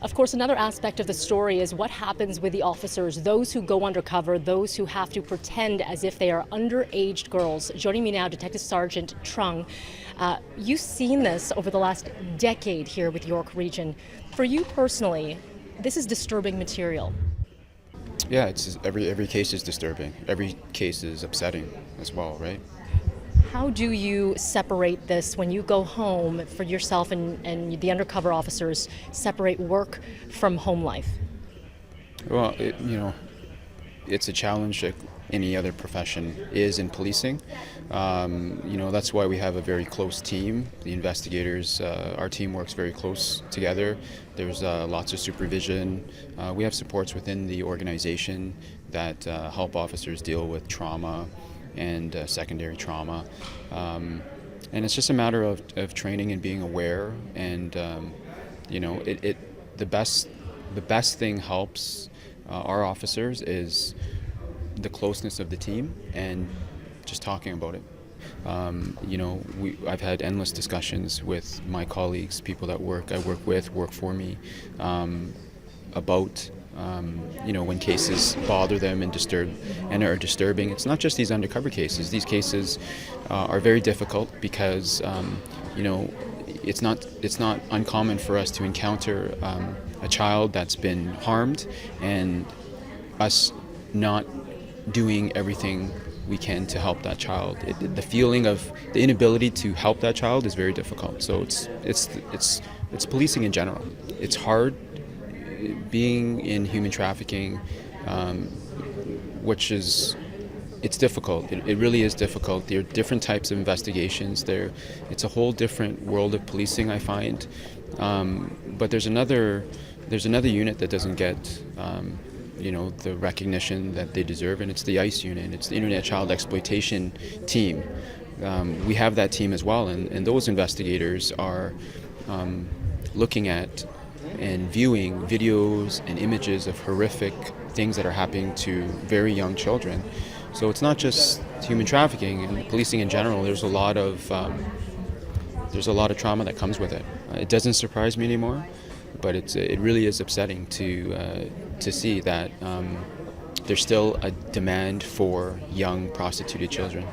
Of course, another aspect of the story is what happens with the officers, those who go undercover, those who have to pretend as if they are underage girls. Joining me now, Detective Sergeant Truong. You've seen this over the last decade here with York Region. For you personally, this is disturbing material. Yeah, it's every case is disturbing. Every case is upsetting as well, right? How do you separate this when you go home for yourself and the undercover officers, separate work from home life? Well, it's a challenge like any other profession is in policing. That's why we have a very close team. The investigators, our team works very close together. There's lots of supervision. We have supports within the organization that help officers deal with trauma and secondary trauma. And it's just a matter of training and being aware. And the best thing helps our officers is the closeness of the team and just talking about it. I've had endless discussions with my colleagues, people that I work with, work for me, about when cases bother them and are disturbing. It's not just these undercover cases. These cases are very difficult because it's not uncommon for us to encounter a child that's been harmed and us not doing everything we can to help that child. The feeling of the inability to help that child is very difficult. So it's policing in general. It's hard being in human trafficking, it's difficult. It really is difficult. There are different types of investigations. It's a whole different world of policing, I find. But there's another unit that doesn't get the recognition that they deserve, and it's the ICE unit. It's the Internet Child Exploitation Team. We have that team as well, and those investigators are looking at and viewing videos and images of horrific things that are happening to very young children. So it's not just human trafficking and policing in general. There's a lot of trauma that comes with it. It doesn't surprise me anymore, but it really is upsetting to see that there's still a demand for young prostituted children.